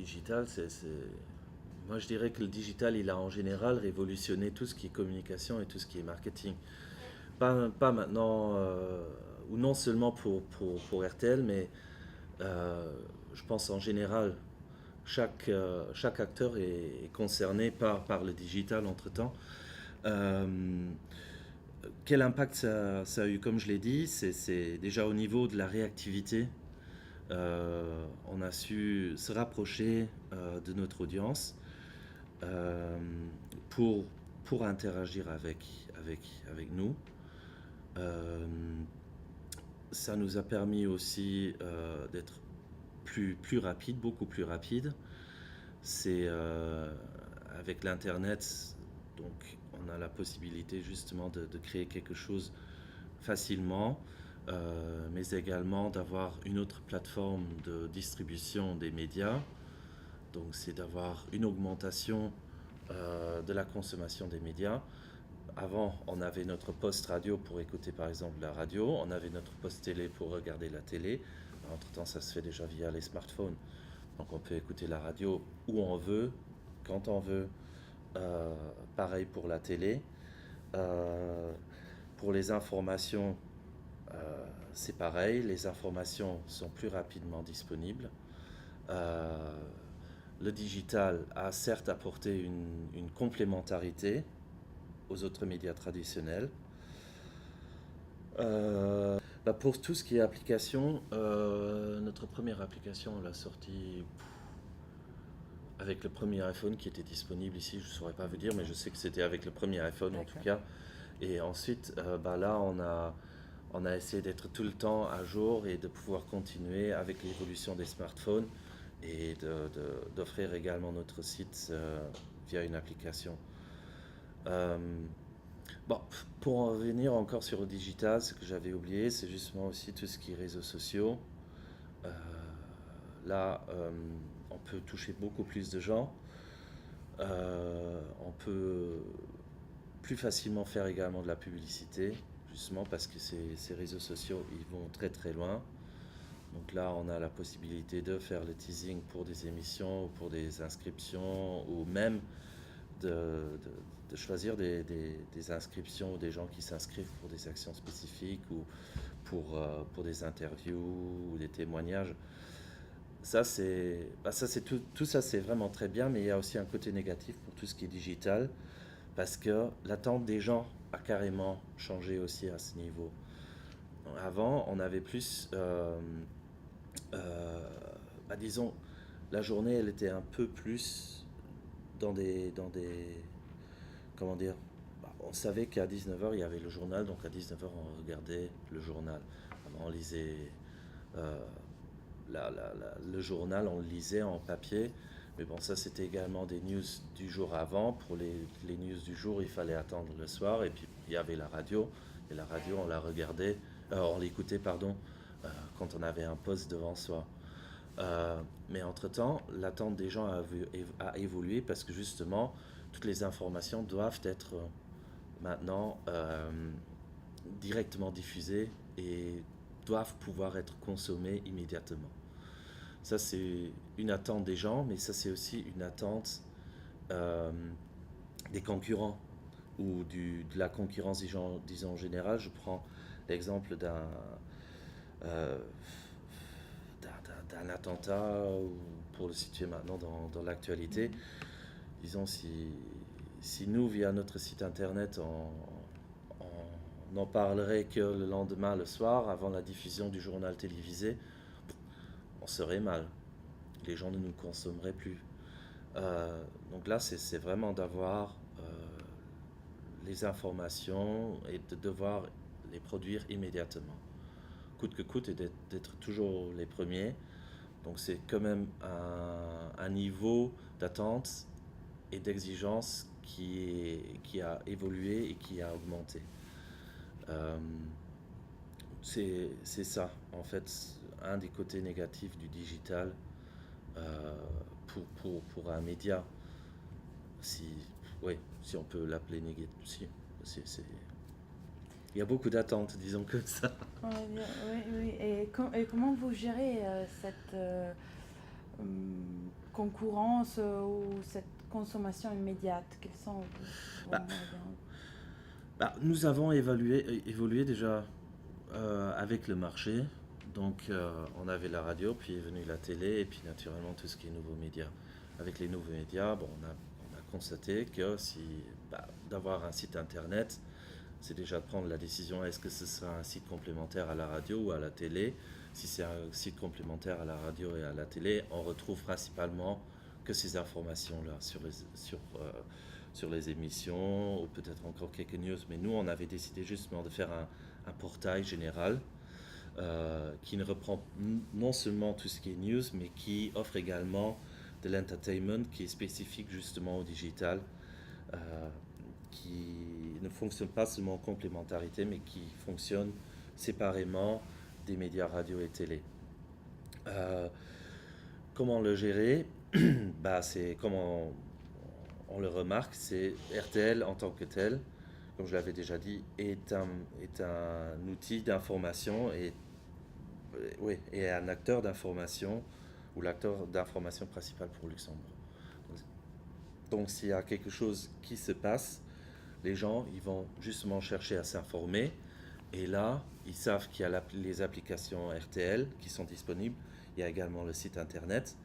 digital, moi je dirais que le digital, il a en général révolutionné tout ce qui est communication et tout ce qui est marketing. Pas maintenant, ou non seulement pour RTL, mais euh, je pense en général, chaque acteur est concerné par le digital entre-temps. Euh, Quel impact ça a eu? Comme je l'ai dit, c'est déjà au niveau de la réactivité. On a su se rapprocher de notre audience euh, pour, pour interagir avec nous. Euh, Ça nous a permis aussi d'être plus rapide, beaucoup plus rapide. C'est avec l'Internet, donc on a la possibilité justement de créer quelque chose facilement, mais également d'avoir une autre plateforme de distribution des médias. Donc c'est d'avoir une augmentation de la consommation des médias. Avant, on avait notre poste radio pour écouter par exemple la radio, on avait notre poste télé pour regarder la télé. Entre-temps, ça se fait déjà via les smartphones. Donc on peut écouter la radio où on veut, quand on veut. Euh, Pareil pour la télé. Euh, pour les informations, c'est pareil. Les informations sont plus rapidement disponibles. Euh, le digital a certes apporté une complémentarité aux autres médias traditionnels. Pour tout ce qui est application, notre première application, on l'a sortie avec le premier iPhone qui était disponible ici. Je ne saurais pas vous dire, mais je sais que c'était avec le premier iPhone en tout cas. Et ensuite, là, on a essayé d'être tout le temps à jour et de pouvoir continuer avec l'évolution des smartphones et d'offrir également notre site via une application. Euh, Bon, pour en revenir encore sur le digital, ce que j'avais oublié, c'est justement aussi tout ce qui est réseaux sociaux. Euh, là, on peut toucher beaucoup plus de gens. On peut plus facilement faire également de la publicité, justement parce que ces réseaux sociaux, ils vont très très loin. Donc là, on a la possibilité de faire le teasing pour des émissions, ou pour des inscriptions, ou même de, de- de choisir des inscriptions ou des gens qui s'inscrivent pour des actions spécifiques ou pour des interviews ou des témoignages. Ça, c'est tout ça, c'est vraiment très bien, mais il y a aussi un côté négatif pour tout ce qui est digital parce que l'attente des gens a carrément changé aussi à ce niveau. Avant, on avait plus, euh, disons, la journée, elle était un peu plus dans des, comment dire, on savait qu'à 19h il y avait le journal, donc à 19h on regardait le journal. On lisait euh, le journal, on le lisait en papier, mais bon, ça c'était également des news du jour avant. Pour les news du jour, il fallait attendre le soir, et puis il y avait la radio, et la radio on la regardait, on l'écoutait, pardon, quand on avait un poste devant soi. Mais entre-temps, l'attente des gens a évolué parce que justement, toutes les informations doivent être maintenant directement diffusées et doivent pouvoir être consommées immédiatement. Ça, c'est une attente des gens, mais ça, c'est aussi une attente euh, des concurrents ou de la concurrence, disons en général. Je prends l'exemple euh, d'un attentat, ou pour le situer maintenant dans l'actualité. Disons, si nous, via notre site internet, on n'en parlerait que le lendemain, le soir, avant la diffusion du journal télévisé, on serait mal. Les gens ne nous consommeraient plus. Donc là, c'est vraiment d'avoir les informations et de devoir les produire immédiatement. Coûte que coûte, et d'être toujours les premiers. Donc c'est quand même un niveau d'attente et d'exigence qui a évolué et qui a augmenté. Euh, c'est ça, en fait, un des côtés négatifs du digital euh, pour un média, si, ouais, si on peut l'appeler négatif. Si, il y a beaucoup d'attentes, disons comme ça. Ouais, bien, oui, oui. Et comment vous gérez cette, hum, concurrence ou cette consommation immédiate? Quels sont vos Bah, moyens? nous avons évolué déjà avec le marché. Donc, on avait la radio, puis est venue la télé, et puis naturellement tout ce qui est nouveaux médias. Avec les nouveaux médias, bon, on a constaté que d'avoir un site internet, c'est déjà de prendre la décision, est-ce que ce sera un site complémentaire à la radio ou à la télé. Si c'est un site complémentaire à la radio et à la télé, on retrouve principalement que ces informations-là sur les émissions, ou peut-être encore quelques news. Mais nous, on avait décidé justement de faire un portail général qui ne reprend non seulement tout ce qui est news, mais qui offre également de l'entertainment qui est spécifique justement au digital, euh, qui ne fonctionne pas seulement en complémentarité, mais qui fonctionne séparément des médias radio et télé. Euh, Comment le gérer? C'est comme on le remarque, c'est RTL en tant que tel, comme je l'avais déjà dit, est un outil d'information oui, et un acteur d'information ou l'acteur d'information principal pour Luxembourg. Donc s'il y a quelque chose qui se passe, les gens ils vont justement chercher à s'informer et là ils savent qu'il y a les applications RTL qui sont disponibles, il y a également le site internet